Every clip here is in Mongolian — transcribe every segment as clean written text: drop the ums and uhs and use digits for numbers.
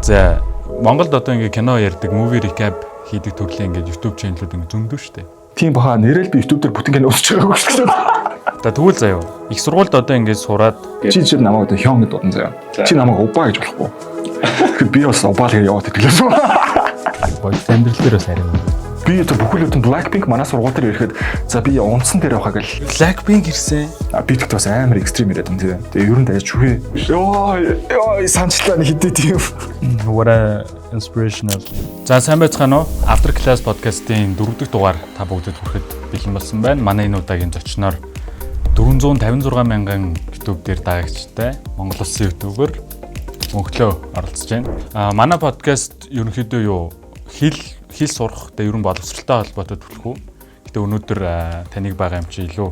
За Монголд одоо ингээ кино ярьдаг, movie recap хийдэг төрлийн ингээ YouTube channel-ууд ингээ зөндөө штэ. Тийм баха нэрэл би YouTube дээр бүтэн кино үзэж байгаагүй шүү дээ. За тэгвэл заяа. Их сургуульд одоо ингээ сураад чи намайг одоо хён гэд бодсон заяа. Чи намайг убаа гэж болохгүй. Би бас убаа л яваад идэглээ. бодит амьдрал дээр бас арай. Би одоо бүхэл бүтэн Blackpink манай сургууль дээр ирэхэд за би унтсан дээр явахаа гэл Blackpink ирсэн. Би тэгт бас амар экстрим яриад юм тий. Тэгээ ер нь дайж чүхээ. Йоо санчлаа нэг хэдий тийм. What a inspirational. За сайн байцгаана уу? After Class podcast-ийн 4 дахь дугаар та бүгдэд хүрэхэд бэлэн болсон байна. Манай энэ удаагийн зочноор 456 мянган YouTube дээр дагагчтай Монгол Улсын YouTuber мөнхлөө оролцож байна. Манай подкаст ерөнхийдөө юу хэл сурахтай ерөн боловсралтай холбоотой төлхөө. Гэтэ өнөөдөр таныг байгаа юм чи илүү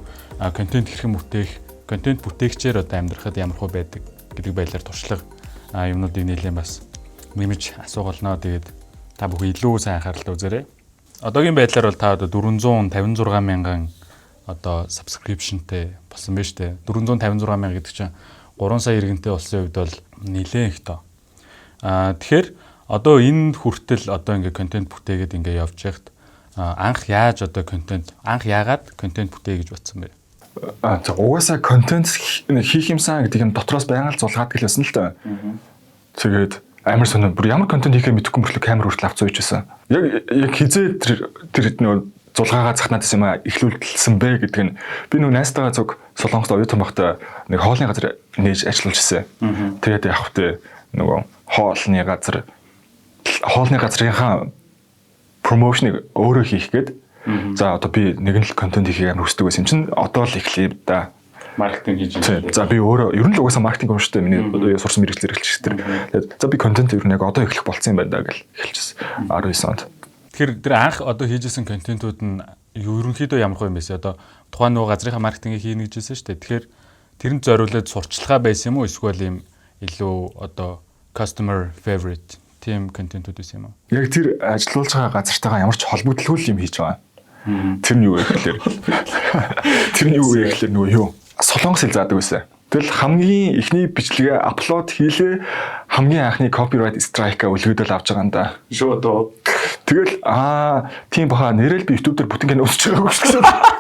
контент хэрхэн бүтээх, контент бүтээгчээр одоо амьдрахад ямар хөө байдаг гэдэг байдлаар туршлага юмнуудыг нэлээд бас нэмж асуугалнаа. Тэгээд та бүхэн илүү сайн анхааралтай үзээрэй. Одоогийн байдлаар бол та одоо 456 мянган одоо subscriptionтэй болсон байна шүү дээ. 456 мянга гэдэг чинь 3 сая иргэнтэй болсон үед бол нэлээд их тоо. Тэгэхээр одоо энэ хүртэл одоо ингээ контент бүтээгээд ингээ явж байхад анх яагаад контент бүтээ гэж бодсон бэ? За угаасаа контент хийх юмсан гэдэг юм дотроос байнга л зулгаад гэлсэн л та. Тэгээд амар сонир бүр ямар контент хийхээ мэдэхгүй мөртлөө камер хүртэл авч зөөжсэн. Яг хизээ тэр нөө зулгаагаа захнаад байсан юм а эхлүүлсэн бэ гэдэг нь би нөгөө найстайгаа зүг Солонгост оюутан багтаа нэг хоолны газар нээж ажиллаж ирсэн. Тэгээд явах тэ нөгөө хоолны газрынхаа промошныг өөрөө хийх гээд за одоо би нэгэн л контент хийхийг амар хүсдэг байсан юм чинь одоо л эхлэе да. Маркетинг хийж байна. За би өөрөө ер нь л угаасаа маркетинг юм шүү дээ. Миний сурсан мэргэжлэр эхэлж тэр. Тэгээд за би контент ер нь яг одоо эхлэх болсон юм байна да гэж эхэлчихсэн. 19 онд. Тэгэхээр тэр анх одоо хийжсэн контентууд нь ерөнхийдөө ямар хөө юм бэ? Одоо тухайн нөгөө газрынхаа маркетингийг хийнэ гэж хэлсэн шүү дээ. Тэгэхээр тэрэнд зориулаад сурчлагаа байсан юм уу? Эсвэл юм илүү одоо customer favorite team контентууд байсан юм уу? Яг тэр ажиллуулж байгаа газартайгаа ямар ч холбогдлол юм хийж байгаа. Тэр нь юу вэ гэхээр нөгөө юу? Солонгос хэл заадаг байсан. Тэгэл хамгийн ихний бичлэгээ апплод хийлээ хамгийн анхны copyright strike-а үлгődөл авч байгаа юм да. Шүү дөө. Тэгэл тийм баха нэрэл би YouTube дээр бүтэн кино үзэж байгаагүй шүү дээ.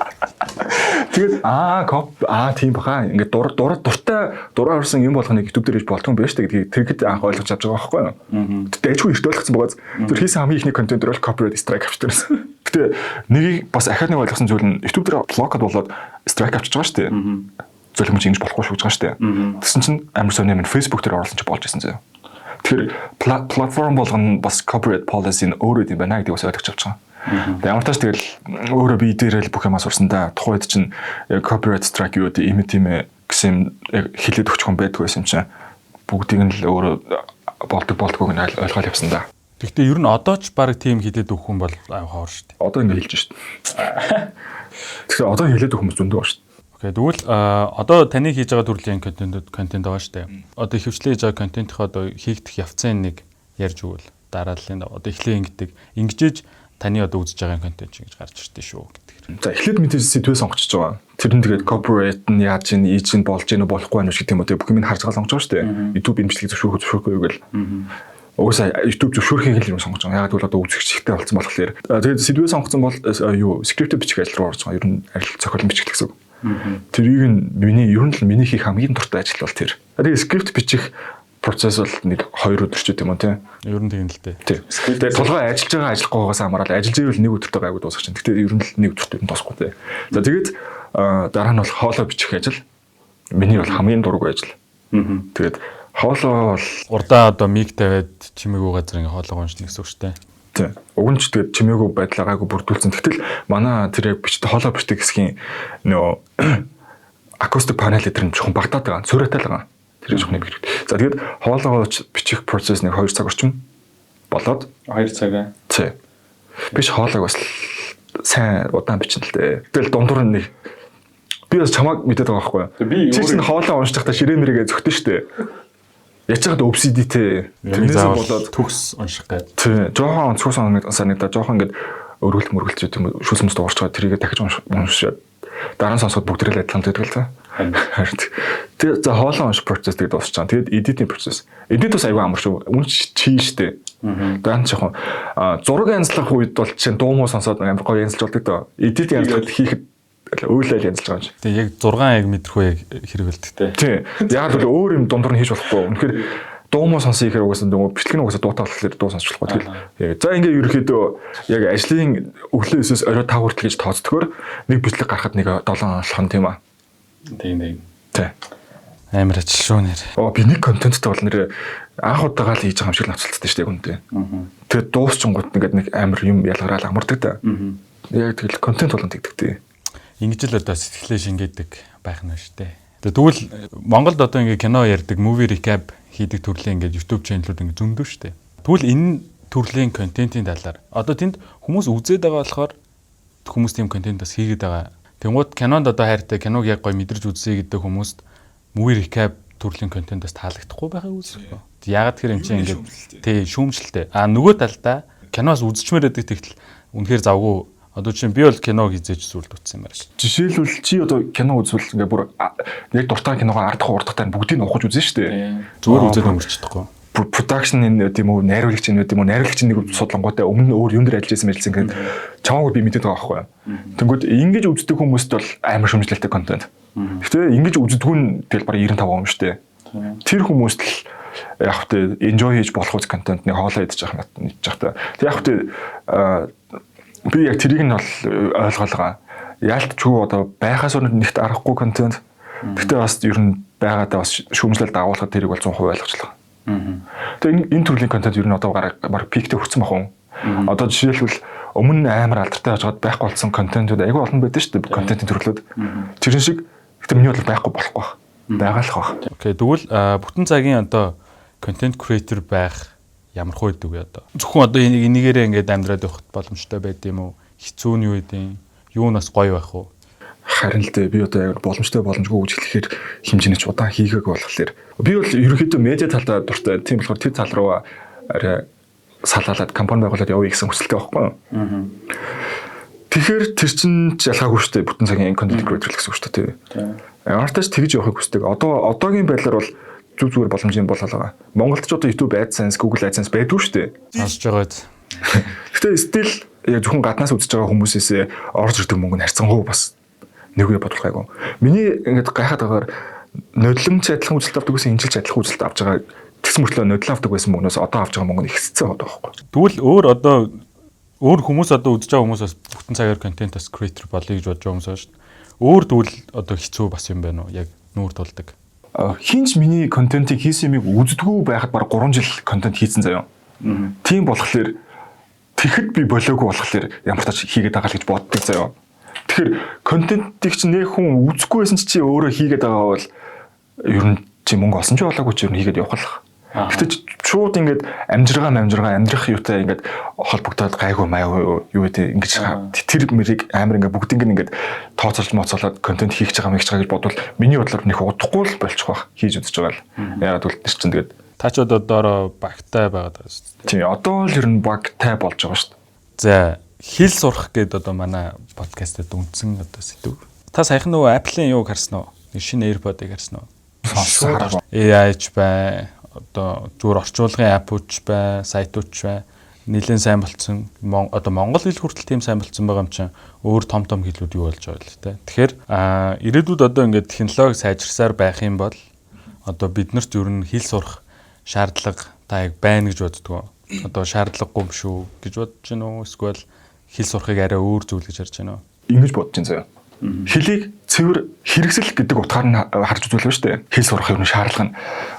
Тэгээд тийм баха ингээд дуртай орсон юм болгоныг YouTube дээр хийж болтгүй юм байна шүү дээ гэдгийг тэрхэд анх ойлгож авч байгаа байхгүй юу. Дэжгүй ихтэй ойлгосон байгааз тэр хийсэн хамгийн ихний контент дээр бол copyright strike авчихсан. Гэтэ нэгийг бас ахаад нэг ойлгосон зүйл нь YouTube дээр блокад болоод strike авчиж байгаа шүү дээ. Зөвлөмж ингэж болохгүй шүү гэж байгаа шүү дээ. Тэгсэн чинь амар сони юм Facebook дээр оруулсан чи болж исэн заяа. Тэгэхээр платформ болгоно бас corporate policy-н өөрөө юм байна гэдгийг бас ойлгож авч байгаа. Тэгээ ямар тааш тэгэл өөрөө би дээрэл бүх юмаа сурсан да. Тухайд чинь copyright strike юу гэдэг юм гэсэн хэлээд өгч хүн байдаг байсан юм чинь бүгдийг нь л өөрөө болдгоог нь ойлгоод явсан да. Гэхдээ ер нь одоо ч баг тийм хэлээд өгөх хүн бол хоор шүү дээ. Одоо ингэ хэлж шүү дээ. Тэгэхээр одоо хэлээд өгөх хүмүүс зөндөө ба шүү дээ. Окей, тэгвэл одоо таны хийж байгаа төрлийн контент байгаа шүү дээ. Одоо ихэвчлэн хийж байгаа контентийнхоо одоо хийгдэх явцын нэг ярьж өгвөл дарааллын одоо эхлээ ингэж таны одоо үзэж байгаа контент чинь гэж гарч ирдэ шүү гэдэг. За эхлээд мэдээж сэдвээ сонгочихж байгаа. Тэр нь тэгээд corporate нь яаж ийн ийж нь болж ийн болохгүй байх гэх юм уу те бүх юм харж байгаа сонгож байгаа шүү дээ. YouTube имжлэг зөвшөөрөхгүй юу гэл. Уусаа YouTube зөвшөөрөхийг л юм сонгож байгаа. Яг л одоо үзэгчтэй болсон болохоор. Тэгээд сэдвээ сонгоцсон бол юу скриптэ бичих ажил руу орж байгаа. Ер нь ажил зохиолын бичих гэсэн. Тэрийг нь ер нь л миний хийх хамгийн дуртай ажил бол тэр. Тэгээд скрипт бичих процесс бол нэг 2 өдөр ч гэдэм юм тий. Ер нь тийм л дээ. Тий. Скриптээр толгой ажиллаж байгаа ажиллахгүйгаас хамаарал ажиллаж ивэл нэг өдөртөө гайгүй дуусах чинь. Гэхдээ ер нь л нэг өдөртөө дуусахгүй тий. За тэгээд дараа нь бол хоолой бичих ажил. Миний бол хамгийн дургүй ажил. Тэгээд хоолой бол урдаа одоо миг тавиад чимээгүй газрын хоолой гоншно гэсэн үг шүү дээ. Тий. Уг нь ч тэгээд чимээгүй байдлаа гайгүй бүрдүүлсэн. Тэгтэл манай тэр яг бичдэг хоолой бичдэг хэсгийн нөө акустик панел дээр нь жоохон багтаад байгаа. Цөөрөтэй л байгаа. Тэр жоохон нэмэх хэрэгтэй. За тэгээд хоолойгоо бичих процесс нэг 2 цаг орчим болоод 2 цаг. Тий. Биш хоолойг бас сайн удаан бичнэ л дээ. Тэгэл дундуур нь нэг би бас чамааг мэдээд байгаа байхгүй юу? Чи чинь хоолой уншиж байхдаа ширээ мэргээ зөгтөн штэ. Яж чад OCD-тэй тэрнээс болоод төгс унших гээд. Тий. Жохон онцгой санагдаа жохон ингээд өргөлт мөргөлт юм шүүс юмс дуурч байгаа тэрийг дахиж уншаад дараа нь сонсоход бүгд л адилхан байдаг л та. Тэгээд за хоолой унших процесс тэгээд дуусч байгаа. Тэгээд editing process. Edit бас аюу амар шүү. Үн чи штэ. Даан жоохон зураг янзлах үед бол чинь дуу муу сонсоод амар гоё янзлж болдог доо. Edit янзлахад хийхэд өөлөөл янзлж байгаа юм шиг. Тэгээ яг 6 яг мэдрэхүү яг хэрэгэлдэг те. Тий. Яг л өөр юм дундуур нь хийж болохгүй. Үнэхээр дуу муу сонсох ихээр угаасаа дуу бичлэг нь угаасаа дуутай болохоор дуу сонсч болохгүй. Тэгээд за ингээ ерөөхдөө яг ажлын өглөө 9-өөс орой 5 хүртэл гэж тооцдогоор нэг бичлэг гарахад нэг 7 хоног тийм аа. Тийм. Тий. Амар ажил шүү нэр. Би нэг контенттэй бол нэр анх удаага л хийж байгаа юм шиг навцалцдаг шүү дээ үнтэй. Тэгээд дуусчингууд ингээд нэг амар юм ялгараал амардаг да. Яг тэгэл контент болгон тэгдэг тий. Ингэж л одоо сэтгэлээ шингээдэг байх нь шүү дээ. Тэгвэл Монголд одоо ингээ кино ярьдаг, movie recap хийдэг төрлийн ингээ YouTube channel-ууд ингээ зөндөө шүү дээ. Тэгвэл энэ төрлийн контентын талаар одоо тэнд хүмүүс үзээд байгаа болохоор хүмүүс тийм контент бас хийгээд байгаа. Тэнгууд кинонд одоо хайртай киног яг гоё мэдэрч үзье гэдэг хүмүүст movie recap төрлийн контентоос таалагдахгүй байхаа үзсэн. Яагаад тэр юм чинь ингээ тий шүүмжлэлтэй. Нөгөө талдаа киноос үзчихмээр байдаг тэгтэл үнэхээр завгүй. Одоо чинь би бол киног хийж сүлд утсан юм байна. Жишээлбэл чи одоо кино үзвэл ингээ бүр яг дуртай киногоо ардах урдахтай бүгдийг нь ухаж үзэн шүү дээ. Зүгээр үзээд өнгөрчихдөггүй. Production энэ тийм үү, найруулагч энэ тийм үү, найруулагч нэг судлангуудаа өмнө өөр юм дээр ажиллаж байсан мэт чамаагүй би мэдээд байгаа байхгүй. Тэнгүүд ингэж үздэг хүмүүст бол амар шүмжлэлтэй контент. Гэхдээ ингэж үздэггүй нь тэгэл бараг 95% шүү дээ. Тэр хүмүүст л яг хөтэ enjoy хийж болох үз контент нэг хоолоо идэж явах мэдж байгаа. Тэг яг хөтэ би яг тэрийг нь бол ойлгоолгаа. Яалтчгүй одоо байхаас өмнө нэгт арахгүй контент. Гэхдээ бас ер нь байгаадаа бас шүүмжлэл дагуулхад тэрийг бол 100% ойлгочлаа. Тэгээ энэ төрлийн контент ер нь одоо баг пиктэй хүрсэн бахун. Одоо жишээлбэл өмнө амар алдартай байжгаад байхгүй болсон контентууд айгүй олон байдаг шүү дээ. Контентын төрлүүд. Тэрэн шиг гэхдээ миний бол байхгүй болохгүй байх. Байгаалах байх. Окей, тэгвэл бүтэн цагийн одоо контент креатор байх ямар хөө идэг вэ одоо? Зөвхөн одоо энийгээрээ ингээд амьдраад явах боломжтой байд юм уу? Хэцүү нь юу идэв? Юу нас гоё байх уу? Харин л дээ би одоо яг боломжтой боломжгүй гэж хэлэхээр хэмжээний ч удаан хийгээг болохоор би бол ерөнхийдөө медиа талдаа дуртай. Тийм болохоор тэр тал руу арай салаалаад компани байгуулад явъя гэсэн хүсэлтэй байхгүй юу? Тэгэхээр тэр чинь ялгаагүй шүү дээ. Бүтэн цагийн контент креатор гэсэн үг шүү дээ. Артист тэгж явахыг хүсдэг. Одоогийн байдлаар бол зүгээр боломж юм болоо. Монголд ч одоо YouTube AdSense, Google AdSense байдгүй шүү дээ. Сонсож байгаа биз. Гэхдээ still яг зөвхөн гаднаас үзэж байгаа хүмүүсээс орж ирдэг мөнгө нь харьцангуй бас нэггүй бодох гайгүй. Миний ингээд гайхаад байгаагаар нодломч адилхан үзэлт авдаг гэсэн инжилж адилхан үзэлт авч байгаа тэгс мөртлөө нодлон авдаг байсан мөнгнөөс одоо авч байгаа мөнгө нь ихсцэн байгаа байхгүй. Тэгвэл өөр хүмүүс одоо үзэж байгаа хүмүүсээс бүтэн цагаар контентас креатор болъё гэж бодож байгаа хүмүүс байна шүү дээ. Өөр тэгвэл одоо хэцүү бас юм байна уу? Яг нүүр тулдаг. Хинч миний контентыг хийсэн юмыг үздэггүй байхад баг 3 жил контент хийсэн заяа. Тийм болохоор тэгэхэд би болоогүй болохоор ямар ч тач хийгээд байгаа л гэж боддог заяа. Тэгэхээр контентыг чинь нэг хүн үзэхгүй байсан чи өөрөө хийгээд байгаа бол ер нь чи мөнгө олсон ч болоогүй чи ер нь хийгээд явах л. Гэхдээ шууд ингээд амжиргаа амьдрах юутай ингээд холбогдоод гайгүй маяг юу гэдэг ингэж тэр мэрийг амар ингээд бүгд ингээд тооцоолж моцоолоод контент хийх гэж байгаа гэж бодвол миний бодлоор нэх удахгүй л болчих واخ хийж үзэж байгаа л. Ягаад гэвэл тэр чинь тэгээд та ч одоо багтай байгаад байгаа шүү дээ. Тийм одоо л ер нь багтай болж байгаа шүү дээ. За хэл сурах гэдэг одоо манай подкастэд үндсэн одоо сэдв. Та саяхан нөгөө Apple-ийн юуг харсан уу? Нэг шинэ AirPod-ыг харсан уу? Сонсоо. AI-ч бай, одоо зүгээр орчуулгын апп-ууч бай, сайтууч бай. Нэлээд сайн болцсон. Одоо монгол хэл хүртэл тийм сайн болцсон байгаа юм чинь өөр том хэлүүд юу болж байгаа л тэ. Тэгэхээр ирээдүйд одоо ингээд технологи сайжирсаар байх юм бол одоо биднэрт ер нь хэл сурах шаардлага та яг байна гэж боддгоо. Одоо шаардлагагүй юм шүү гэж бодож байна уу? Эсвэл хэл сурахыг арай өөр зүйл гэж харж байна уу? Ингэж бодож байна заяа. Хэлийг цэвэр хэрэгсэл гэдэг утгаар нь харж үзвэл ба штэ. Хэл сурах юм шаардлага нь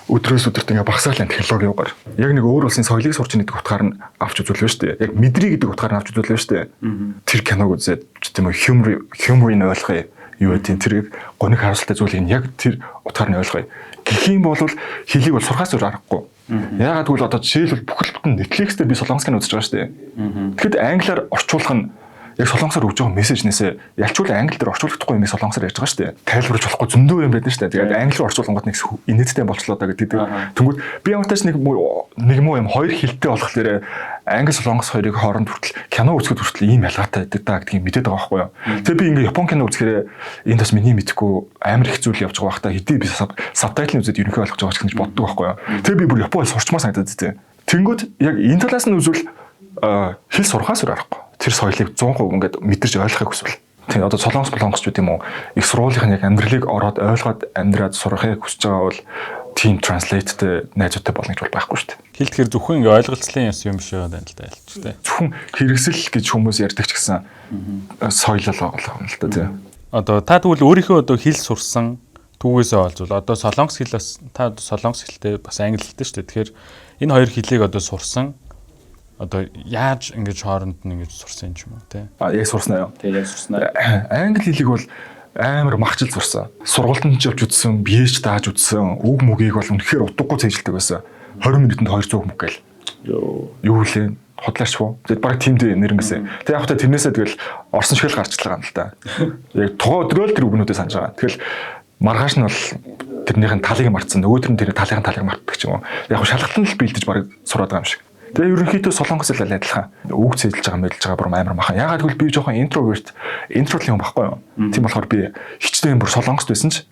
өдрөөс өдөрт ингээ багасгалын технологи юугаар. Яг нэг өөр улсын соёлыг сурч ийн гэдэг утгаар нь авч үзвэл ба штэ. Яг мэдрий гэдэг утгаар нь авч үзвэл ба штэ. Тэр киног үзээд тийм үү humor-ыг ойлгоё. Юу гэдэг тэр гониг харамсалтай зүйлийг яг тэр утгаар нь ойлгоё. Гэх юм бол хэлийг бол сурхаас өөр аргагүй. Яагаад гэвэл одоо жишээлбэл бүхэл бүтэн Netflix дээр би солонгос кино үзэж байгаа штэ. Тэгэхэд англиар орчуулах нь яг солонгосоор өгж байгаа мессежнээсээ ялчгүй англи дээр орчуулахгүй юм солонгосоор ярьж байгаа шүү дээ. Тайлбарлаж болохгүй зөндөө юм байдаг шүү дээ. Тэгээд англи руу орчуулгууд нэг инээдтэй болчлоо да гэдэг. Тэнгүүд би ямартаач нэг муу юм хоёр хэлтэй болохоор англи солонгос хоёрыг хооронд хүртэл кино үзэхэд хүртэл ийм ялгаатай байдаг да гэдгийг мэдээд байгаа байхгүй юу. Тэгээд би ингээ Япон кино үзэхээр энэ бас миний мэдхгүй амар их зүйл явж байгаа бахта хэдий би сабтайтлын үзээд ерөнхий ойлгож байгаа ч гэж боддог байхгүй юу. Тэгээд би бүр Япон хэл сурчмаар санагдаад зэ. Тэнгүүд яг энэ талаас нь үзвэл хэл сурахаас өөр аргагүй. Тэр соёлыг 100% ингээд мэдэрч ойлгохыг хүсвэл. Тийм одоо солонгос ч үгүй юм уу их сургуулийн яг амьдралыг ороод ойлгоод амьдраад сурахыг хүсэж байгаа бол team translate-тэй найзуудтай болно гэж бол байхгүй шүү дээ. Хэл тэгэхээр зөвхөн ингээ ойлголцлын юм биш байгаа юм л да ялч тээ. Зөвхөн хэрэгсэл гэж хүмүүс ярьдаг ч гэсэн соёл байгаа юм л да тийм. Одоо та тэгвэл өөрийнхөө одоо хэл сурсан түүгээсээ олзвол одоо солонгос хэлээс та солонгос хэлтэй бас англи хэлтэй шүү дээ. Тэгэхээр энэ хоёр хэлийг одоо сурсан одоо яаж ингэж хооронд нь ингэж сурсан юм ч юм уу те. Яг сурсан аа. Тэгээ яг сурсан аа. Англи хэлийг бол амар махчил сурсан. Сургуультанд ч явж үзсэн, биеж дааж үзсэн. Үг мүгийг бол үнэхээр утгагүй цээжилдэг байсан. 20 минутанд 200 мөг гээл. Юу лээ? Хотлаач боо. Тэгээд баг тимд нэрнгэсэн. Тэг яг та тэрнээсээ тэгэл орсон шигэл гарчлаа юм л да. Яг тугаа өдрөөл тэр үгнүүдээ санаж байгаа. Тэгэл маргааш нь бол тэрнийхэн талыг мартсан. Нөгөөдөр нь тэр талын талыг мартдаг ч юм уу. Яг шалгалтанд л бэлдэж баг сураад байгаа юм шиг. Тэгээ ерөнхийдөө солонгос хэл адилхан үг цэжилж байгаа мэлж байгаа бүр амар махан. Ягаад гэвэл би жоохон интроверт юм байхгүй юу. Тийм болохоор би хичнээн бүр солонгост байсан ч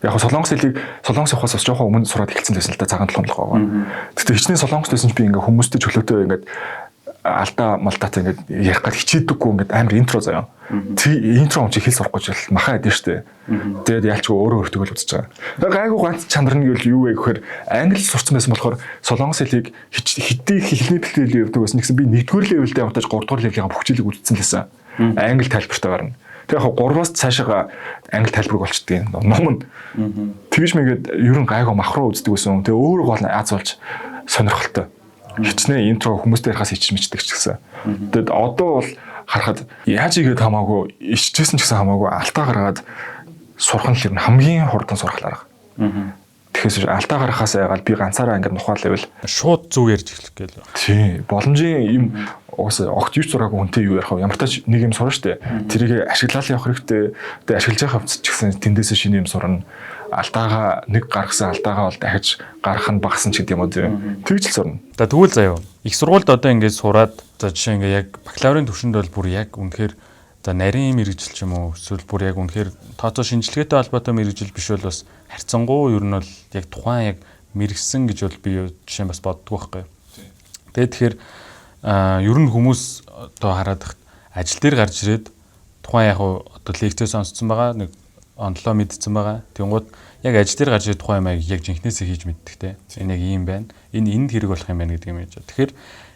яг солонгос хэлийг солонгос явахаас бас жоохон өмнө сураад эхэлсэн байсан л да цагаан толгомлог байгаа. Тэгтээ хичнээн солонгост байсан ч би ингээ хүмүүстэй чөлөөтэй ингээд алдаа малтаатай ингээд ярих гад хичээдэггүй ингээд амар интро заяа. Интро чи хэл сурахгүй ч махаа яд нь штэ. Тэгээд ялчгүй өөрөө өөртөө л үзэж байгаа. Гайгүй ганц чанар нь гэвэл юу вэ гэхээр англи сурсан байсан болохоор солонгос хэлийг хэдий хэлний бэлтгэл явдаг байсан гэсэн би 1-р левелдээ явтаж 3-р левелийн бүхчилийг үзсэн лээсэн. Англи тайлбартайгаар нь. Тэгээ яг 3-аас цаашаа англи тайлбарыг болчдөг юм. Ном нь. Тэгж мэгээд ер нь гайгүй мах руу үздэг байсан. Тэгээ өөрөө гол Аз болж сонирхолтой. Хичнээн интро хүмүүстэй ярихаас ичж мэддэг ч гэсэн. Тэгэд одоо бол харахад яаж игээд хамаагүй ичжсэн ч гэсэн хамаагүй алтаа гаргаад сурах нь л хамгийн хурдан сурахлаар байгаа. Тэгэхээр алтаа гарахаас яагаад би ганцаараа ингээд нухаал байвал шууд зүг ярьж эхлэх гээл. Тийм. Боломжийн юм уусаа огт юуч зураагүй хүнтэй юу ярих вэ? Ямар тач нэг юм сурна штэ. Тэрийг ашиглаад явах хэрэгтэй. Тэгээ ашиглаж явах хэвчээ ч гэсэн тэндээсээ шинэ юм сурна. Алтаагаа нэг гаргасан алтаагаа бол дахиж гарах нь багсан ч гэдэг юм уу тийм. Тэгж л сурна. За тэгвэл заяа. Их сургуульд одоо ингээд сураад за жишээ ингээ яг бакалаврын түвшинд бол бүр яг үнэхээр за нарийн мэрэгжил ч юм уу эсвэл бүр яг үнэхээр тооцоо шинжилгээтэй холбоотой мэрэгжил биш бол бас харьцангуй ер нь бол яг тухайн яг мэрэгсэн гэж бол би жишээ нь бас боддог байхгүй. Тэгээд тэгэхээр ер нь хүмүүс одоо хараад ихт ажил дээр гарч ирээд тухайн яг одоо лекцээ сонсцсон байгаа нэг онлоо мэдсэн байгаа. Тэнгууд яг ажил дээр гарч ирээд тухайн юм яг жинхнээсээ хийж мэддэг те. Энэ яг ийм байна. Энд хэрэг болох юм байна гэдэг юм яаж. Тэгэхээр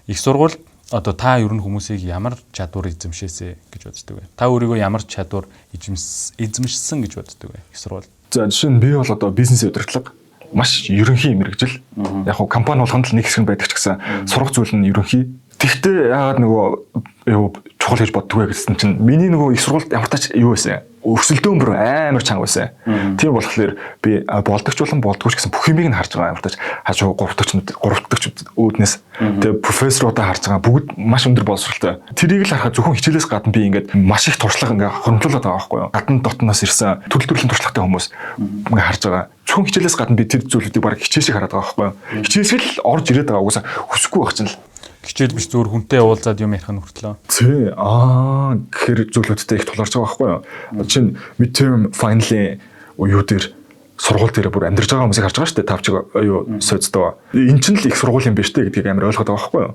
их сургуульд одоо та ер нь хүмүүсийг ямар чадвар эзэмшээсэ гэж боддог вэ? Та өөрийгөө ямар чадвар эзэмшсэн гэж боддог вэ? Их сургууль. За жишээ нь би бол одоо бизнес удирдлага маш ерөнхий мэрэгжил. Яг хуу компани болгонд л нэг хэсэг нь байдаг ч гэсэн сурах зүйл нь ерөнхий. Тэгтээ яагаад нөгөө чухал гэж боддог вэ гэсэн чинь миний нөгөө их сургуульд ямар тач юу байсан? Өрсөлдөөн бүр амар чанга байсан. Тийм болохоор би болдогч болон болдгооч гэсэн бүх юмыг нь харж байгаа ямар тач хажуу гуравдагч үүднээс тэгээ профессорудаа харж байгаа бүгд маш өндөр боловсралтай. Тэрийг л харахад зөвхөн хичээлээс гадна би ингээд маш их туршлага ингээд хөрөмжлүүлээд байгаа байхгүй юу? Гадна дотноос ирсэн төрөл төрлийн туршлагатай хүмүүс ингээд харж байгаа. Зөвхөн хичээлээс гадна би тэр зүйлүүдийг баг хичээшээ хараад байгаа байхгүй юу? Хичээсэл л орж ирээд байгаа угаасаа хүсэхгүй байх чинь л хичээл биш зүгээр хүнтэй уулзаад юм ярих нь хүртлээ. Тий. Гэхэр зүйлүүдтэй их тулгарч байгаа байхгүй юу? Чинь midterm final-ийн юу дээр сургууль дээр бүр амьдарч байгаа хүмүүсийг харж байгаа шүү дээ. Тавч юу сойцтой. Энд чинь л их сургууль юм биш үү гэдгийг амар ойлгоод байгаа байхгүй юу?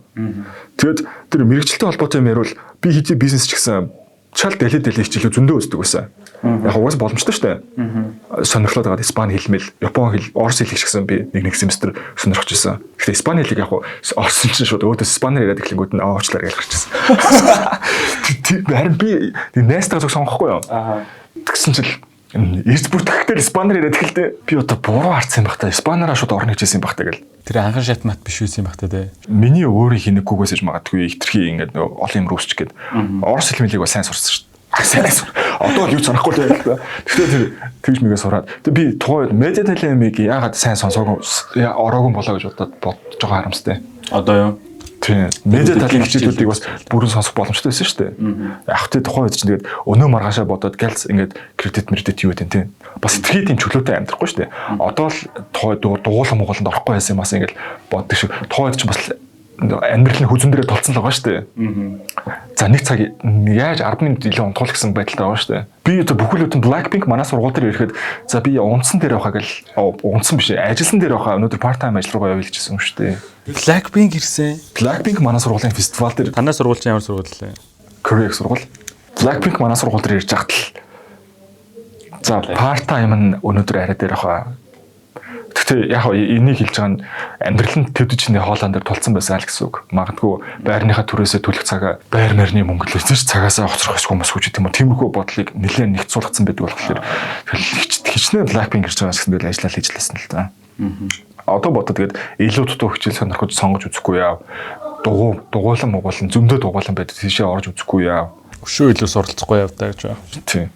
Тэгэд тэр мэрэгчлэлтэй холбоотой юм ярил би хийдэг бизнес ч гэсэн чал дэлээ хичээлээ зөндөө үздэг байсан. Яг угаас боломжтой шүү дээ. Сонирхлоод байгаа Испани хэл мэл, Япон хэл, Орос хэл гэсэн би нэг семестр сонирхож байсан. Гэхдээ Испани хэлийг яг орсон чинь шууд өөдөөс Испанаар яриад эхлэнгүүд нь уучлаарай гэж гарч ирсэн. Харин би найстайгаа зөв сонгохгүй юу? Тэгсэн чинь эрс бүртгэхдээ Испанаар яриад эхэлдэ. Би одоо буруу харсан юм бах та. Испанаараа шууд орно гэжсэн юм бах та гэл. Тэр анхан шат мат биш байсан юм бах та те. Миний өөрийн хийнэггүйгээс иж магадгүй ихтерхий ингээд олон юм рүүсч гээд Орос хэл мэлийг сайн сурсан шүү дээ. Одоо л юу санахгүй л байл та. Тэгэхээр тэгж мэгээ сураад. Тэг би тухайд медиа талын миг яагаад сайн сонсоогүй ороогүй болоо гэж бодож байгаа харамстай. Одоо юу? Тийм. Медиа талын хичээлүүдийг бас бүрэн сонсох боломжтой байсан шүү дээ. Яг тэ тухайн үед чинь тэгээд өнөө маргаашаа бодоод гэлс ингээд кредит юу гэдэг тийм. Бас итгэхийн чөлөөтэй амьдрахгүй шүү дээ. Одоо л дугуулан мууланд орохгүй байсан юм бас ингээд боддог шиг. Тухайн үед чинь бас амьдралын хүзэн дээрээ толцсон л байгаа шүү дээ. За нэг цаг яаж 10 минут илүү унтуул гэсэн байдалтай байгаа шүү дээ. Би одоо бүхэл бүтэн Blackpink манай сургууль дээр ирэхэд за би унтсан дээр байхаа гэл унтсан биш ажилласан дээр байхаа өнөөдөр part time ажил руугаа явж ирсэн юм шүү дээ. Blackpink ирсэн. Blackpink манай сургуулийн фестивал дээр Танай сургууль чинь ямар сургууль лээ? Korea сургууль. Blackpink манай сургууль дээр ирж хахад л за part time нь өнөөдөр арай дээр байхаа. Гэхдээ яг энийг хэлж байгаа нь амьдрал нь төдөж чинь хоолоон дээр тулцсан байсан л гэсэн үг. Магадгүй байрныхаа түрээсээ төлөх цагаа байр мэрний мөнгө л өсөж цагаасаа хоцрох хүмүүс хүч тийм үү. Тиймэрхүү бодлыг нэлээд нэгт суулгацсан байдаг болохоор хичнээн Blackpink гэж байгаа гэсэн дээр ажиллаад хийж лээсэн л да. Одоо бодоод тэгээд илүү дутуу хичээл сонирхож сонгож үзэхгүй яав. Дугуулан муугуулан зөндөө дугуулан байдаг тийшээ орж үзэхгүй яав. Өшөө илүү суралцахгүй явдаг гэж байна. Тийм.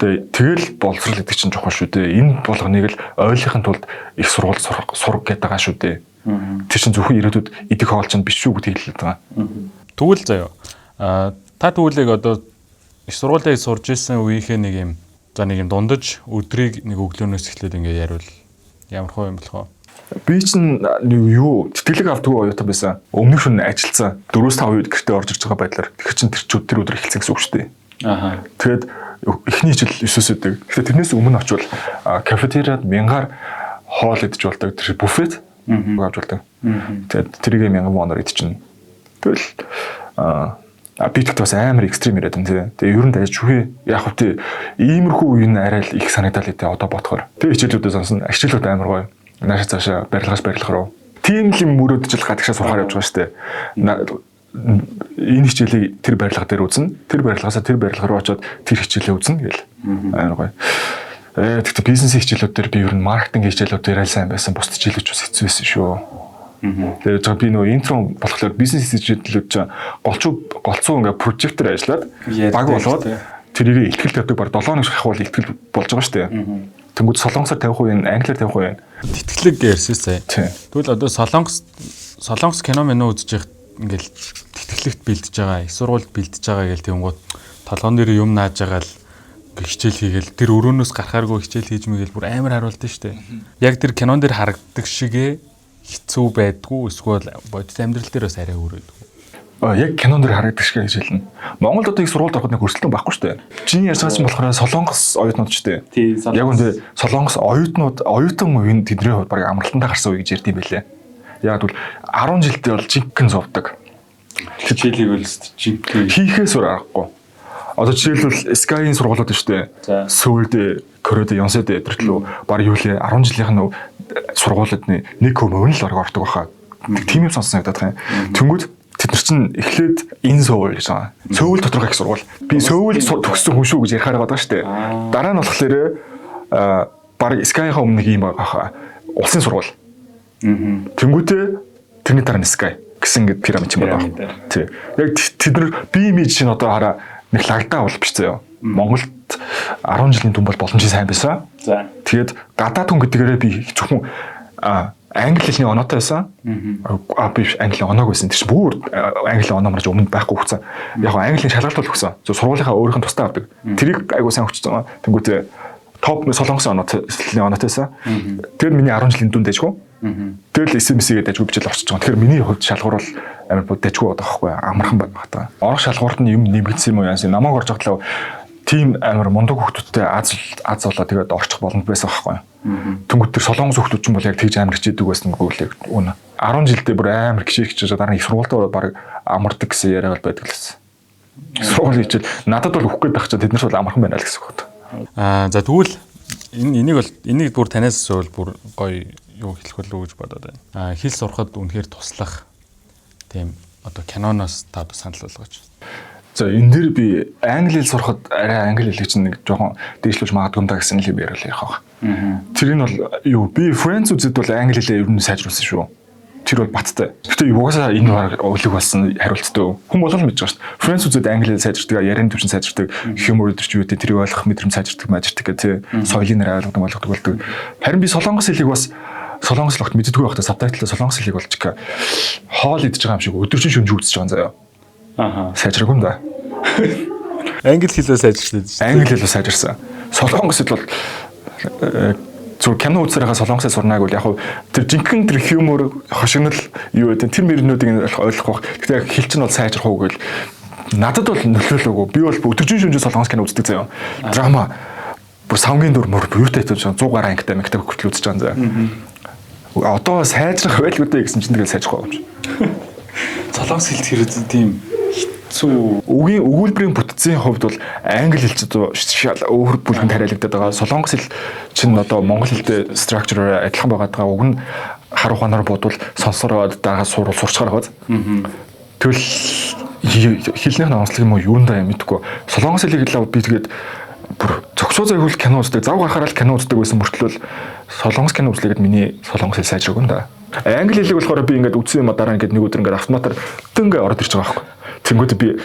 Тэгэл боловсрал гэдэг чинь чухал шүү дээ. Энэ болгоныг л ойлгохын тулд их сургууль сурах гэдэг байгаа шүү дээ. Тэр чинь зөвхөн ирээдүйд идэх хоол чинь биш шүү гэдгийг хэлээд байгаа. Тэгвэл заяа. Та тэгвэлийг одоо их сургуулийг сурж исэн үеийнхээ нэг юм дундаж өдрийг нэг өглөөнөөс эхлээд ингээд яривал ямар хөө юм болох вэ? Би чинь юу тэтгэлэг авдаггүй оюутан байсан. Өмнөх шөнө ажилласан 4-5 үед гэртээ орж ирж байгаа байдлаар тэгэхээр чин тэр өдөр эхэлсэн гэсэн үг шүү дээ. Аха. Тэгээд эхний хичээл 9-өөс өдөг. Тэгэхээр тэрнээс өмнө очивол кафетериад 1000-аар хоол идэж болдог. Тэр буфет авч болдог. Тэгээд тэрийг 1000 воноор идчихнэ. Тэгэл битгт бас амар экстрим яриад юм тий. Тэгээ ер нь дайж чүхий яг хөтэ иймэрхүү үеийн арай л их санагдал хэвээ одоо бодохоор. Тэгээ хичээлүүдээ сонсон. Хичээлүүд амар гоё. Нааш цаашаа барилгах руу. Тийм л юм мөрөөдөж л гадагшаа сурахаар явж байгаа шүү дээ. Энэ хичээлийг тэр барилга дээр үзнэ. Тэр барилгаас тэр барилга руу очиод тэр хичээлээ үзнэ гэл. Амар гоё. Тэгэхдээ бизнес хичээлүүд дээр би ер нь маркетинг хичээлүүд дээр аль сайн байсан. Бус хичээлүүд бас хэцүү байсан шүү. Тэгээд би нөгөө интро болохоор бизнес хичээлүүд чинь голцоо ингээ прожектор ажиллаад баг болоод тэрийг ихтгэл тавьдаг баг 7 хоног шахавал ихтгэл болж байгаа шүү дээ. Тэнгүүд солонгосоор 50%, англиар 50%. Тэтгэлэг ярьсан сая. Тэгвэл одоо солонгос кино мэнэ үзэж явах ингээл тэтгэлэгт бэлдэж байгаа, их сургуульд бэлдэж байгаа гэл тэнгууд толгоон дээр юм нааж байгаа л хичээл хийгээл тэр өрөөнөөс гарахааргүй хичээл хийж мэгээл бүр амар харуулдаг штэ. Яг тэр кинон дээр харагддаг шигээ хэцүү байдгүй эсвэл бодит амьдрал дээр бас арай өөр байдаг. Яг кинон дээр харагддаг шиг гэж хэлнэ. Монголд одоо их сургуульд ороход нэг хөрсөлтөн байхгүй шүү дээ. Чиний ярьсаас чинь болохоор солонгос оюутнууд шүү дээ. Яг үндэ солонгос оюутан үеийн тэдний хувьд баг амралтандаа гарсан үе гэж ярьд юм байлээ. Яг бол 10 жилдээ бол жинхэнэ зовдөг. Хичээлийг бол жинхэнэ хийхээс өөр аргагүй. Одоо жишээлбэл Sky-ийн сургуулиуд шүү дээ. Сөүлд, Кореад, Ёнсод өдөртлөө баг юу лээ 10 жилийнх нь сургуулиуд 1% л ордог баха. Тийм юм сонссонагдаад байна. Тэнгүүд тэд нар чинь эхлээд энэ Сөүл гэж байгаа. Сөүл доторх их сургууль. Би Сөүл төгссөн хүн шүү гэж ярихаар байгаа шүү дээ. Дараа нь болохоор баг Sky-ийн өмнө нэг юм байгаа. Улсын сургууль. Тэнгүүтээ тэрний дараа нь Sky гэсэн ингэ пирамид юм байна. Тий. Яг тэд нар би имиж чинь одоо хараа нэг лагтаа бол биш заяа. Монголд 10 жилийн түн бол боломжтой сайн байсан. За. Тэгээд гадаад хүн гэдгээрээ би зөвхөн англи хэлний оноотой байсан. Би англи оноог байсан. Тэр чинь бүр англи оноо марж өмнө байхгүй хөгцсөн. Яг английн шалгалт бол өгсөн. Сургуулийнхаа өөрийнх нь тусдаа авдаг. Тэрийг айгуу сайн өгчсөн. Тэнгүүтээ топ солонгос оноотой байсан. Тэгээд миний 10 жилийн түн дэжгүй. Тэгэл SMS-ийг дайггүй бичэл авчиж байгаа. Тэгэхээр миний хувьд шалгуур бол амар дайггүй байгаа байхгүй амархан байна та. Орох шалгуурт нь юм нэмэгдсэн юм уу яасан. Намайг орж байгаа тийм амар мундаг хүмүүстэй аз болоо тэгээд орчих боломж байсан байхгүй. Тэнгүүд тэр солонгос хүмүүс ч юм бол яг тэгж амар хичээдэг байсан гүйлээ үнэ. 10 жилдээ бүр амар хичээж дараа нь их сургуультай ороод баг амардаг гэсэн яриа бол байдаг л байсан. Сургууль хичээл надад бол өгөх гээд байх чаа тэд нар бол амархан байна л гэсэн үг. За тэгвэл энийг бүр танаас зөвл бүр гоё юу хэлэх болов гэж бодоод байна. Хэл сурахад үнэхээр туслах тийм одоо киноноос та санал болгооч. За энэ дэр би англи хэл сурахад арай англи хэлийг чинь нэг жоохон дээшлүүлж магадгүй юм да гэсэн л юм яриулах байх. Тэр нь бол юу би Friends үзэд бол англи хэлээ ер нь сайжруулсан шүү. Тэр бол баттай. Гэтэ угаасаа энэ өглөг болсон хариулттай. Хүн болгол мэдж байгаа шүү дээ. Friends үзэд англи хэл сайжирдаг, ярийн төвчин сайжирдаг, humor өдөрч юу гэдэг тэрийг ойлгох мэдрэмж сайжирдаг, мажирдаг гэх тий. Соёлын нэр ойлгодог болдог. Харин би солонгос хэлийг бас солонгос л огт мэддэггүй байхдаа сабтайтлаа солонгос хэлийг болж хоол идэж байгаа юм шиг өдөржин шүнж үзэж байгаа юм заяа. Аха. Сайжраагүй юм да. Англи хэлөө сайжирсан. Англи хэлөө сайжирсан. Солонгос хэл бол зөв кино үзсээрээ солонгосыг сурнаг бол яг тэр жинхэнэ тэр хьюмор хошигнол юу гэдэг тэр мөрнүүдийг ойлгох бах. Гэхдээ хэл чинь бол сайжрах уу гэвэл надад бол нөлөөлөөгүй. Би бол өдөржин шүнж солонгос кино үздэг заяа. Драма бүр савгийн дүр мөр юутай тавьж 100 гаруй ангитай мэгтэй хүртэл үзэж байгаа юм заяа. Одоо сайжрах байлгүй дээ гэсэн чинь тэгэл сайжрахгүй юм чи. Солонгос хэлт хэрэг тийм хэцүү. Үгийн өгүүлбэрийн бүтцийн хувьд бол англи хэл чинь өөр бүлгэнд хариалагдаад байгаа. Солонгос хэл чинь одоо монгол хэлтэй structure адилхан байгаа. Уг нь харах ханаар бодвол сонсороод дагаа сурчгаар хаваад. Тэгвэл хэлнийх нь онцлог юм уу юундаа юм мэдгүй. Солонгос хэлийг л би тэгээд бүр зөксөө зайгуул кино үздэг. Зав гарахаар л кино үздэг байсан мөртлөө солонгос кино үзлээгээд миний солонгос хэл сайжраагүй юм да. Англи хэлийг болохоор би ингээд үзсэн юм дараа ингээд нэг өдөр ингээд автоматар дөнгө ороод ирж байгаа байхгүй. Тэнгүүд би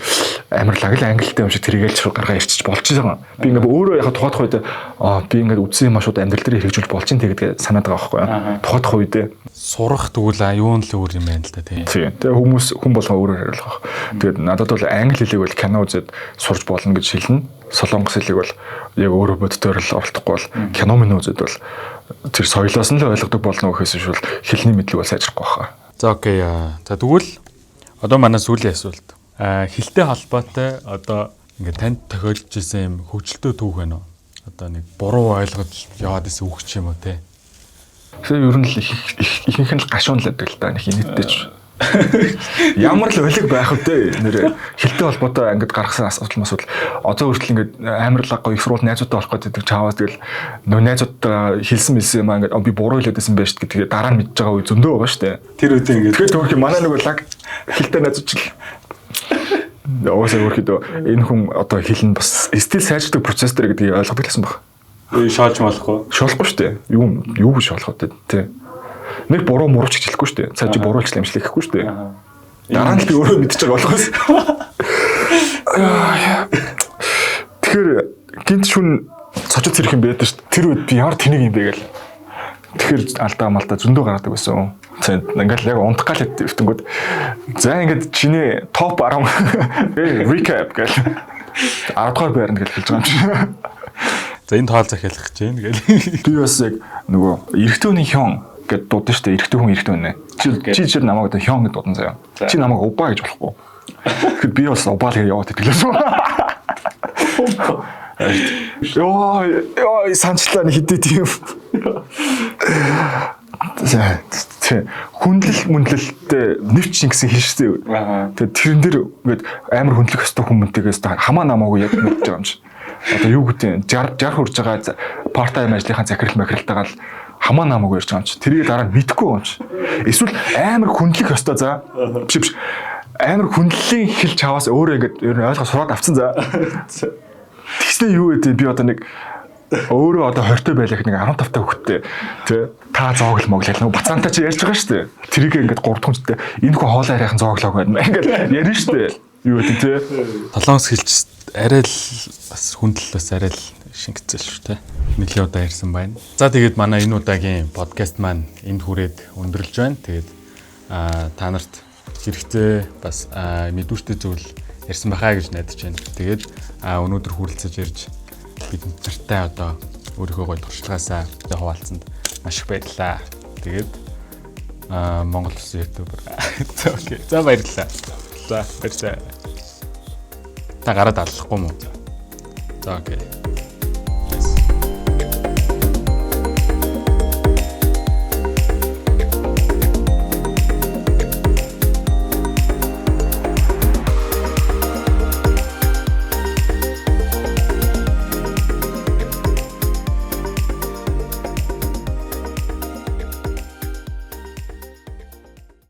амарлаг л англитай юм шиг тэргээл шууд гаргаа ирчих болж байгаа. Би ингээд өөрөө яхаа тухайд үед би ингээд үзсэн юм шууд амьдрал дээр хэрэгжүүлж болж ин тэгээд санаад байгаа байхгүй. Тухайд үед сурах тэгвэл юун л өөр юм байна л да тийм. Тэгээ хүн болгон өөрөөр хариулах. Тэгээд надад бол англи хэлийг бол кино үзээд сурж болно гэж хэлнэ. Солонгос хэлийг бол яг өөрөө боддоор л оролдохгүй бол кино минь үзээд бол тэр соёлоос нь л ойлгодог болно гэхээс шүүл хэлний мэдлэг бол сайжрахгүй байна. За окей. За тэгвэл одоо манай сүүлийн асуулт. Хэлтэй холбоотой одоо ингээд танд тохиолдож исэн юм хөвчлөлтөө түүх байна уу? Одоо нэг буруу ойлгож яваад исэн үг ч юм уу те. Тэгэхээр ер нь л ихэнх нь гашуунлаад л да нэг инээдтэй. Ямар л өлег байх вэ нэр хэлтэй холбоотой ингээд гаргасан асуудал одоо хүртэл ингээд амар л гоё их сурвалж найзуудтай болох гэдэг чааваас тэгэл нөө найзуудтай хэлсэн юм ингээд би буруу хэлээдсэн байж гэдэг дараа нь мэдж байгаа үе зөндөө байгаа шүү дээ. Тэр үедээ ингээд тэгэхээр түүх юм манай нэг лаг хэлтэй найзууч л оосаа өөрөхдөө энэ хүн одоо хэлн бас стил сайжрдаг процесс дээр гэдгийг ойлгодог гэсэн баг. Шоолж болохгүй. Шоолохгүй шүү дээ. Юу шоолох вэ тий. Нэг буруу мурууч гэж хэлэхгүй шүү дээ. Цаа чи буруулж амжилт хийхгүй шүү дээ. Дараа нь л би өөрөө мэдчихэж байгаа болохоос. Тэгэхээр гинт шүн цочод зэрэг юм байдаг шүү дээ. Тэр үед би ямар тэнийг юм бэ гээл. Тэгэхээр алдаа малдаа зөндөө гаргадаг байсан. Ингээл яг унтах гал хэвтэнгүүд. За ингээд чиний топ 10 recap гээл. 10 дугаар байранд гэж хэлж байгаа юм чи. За энэ тоол захиалах гэж байна гээл. Би бас яг нөгөө эрэгтэй хүний хён гэд дуудсан шүү дээ. Эрэгтэй хүн эрэгтэй үнэ. Чи намайг одоо хён гэд дуудан заяа. Чи намайг убаа гэж болохгүй. Тэгэхээр би бас убаа л яваад ирлээ. Йоо санчлаа нэг хэдий тийм. Хүндлэл мөндлөлттэй нэвч гэсэн хэлштэй. Тэгээд тэрэн дээр ингээд амар хүндлэх өстой хүмүүнтэйгээс хамаа намаагүй яг мэдж байгаа юм чи. Одоо юу гэдэг 60 хүрж байгаа part time ажлынхаа захирал махиралтайгаа л хамаа намаагүй ярьж байгаа юм чи. Тэрийг дараа нь мэдэхгүй юм чи. Эсвэл амар хүндлэх өстой за. Биш. Амар хүндлэлийн хэл чаваас өөрөө ингээд ер нь ойлгож сураад авцсан за. Тэгснэ юу гэдэг би одоо нэг өөрөө одоо 20-тай байлах нэг 15 та хүүхдтэй тий та зоогл моглол нэг бацаантай чи ярьж байгаа шүү дээ. Тэрийг ингээд 3 дахь хүнтэй энэ хүн хоолой арайхан зооглоо байна. Ингээд ярина шүү дээ. Юу гэдэг тий. Солонгос хэлч арай л бас хүндэл бас арай л шингэцэл шүү дээ. Нэлийн удаа ярьсан байна. За тэгээд манай энэ удаагийн подкаст маань энд хүрээд өндөрлж байна. Тэгээд та нарт хэрэгтэй бас мэдүүртэй зүйл ярьсан байхаа гэж найдаж байна. Тэгээд өнөөдөр хүрэлцэж ирж бид нартай одоо өөрийнхөө гоё туршлагаасаа хуваалцсанд маш их баярлалаа. Тэгээд Монгол Улсын ютубер. Окей. За баярлалаа. За баярлалаа. Та гараад аллахгүй мүү? За окей.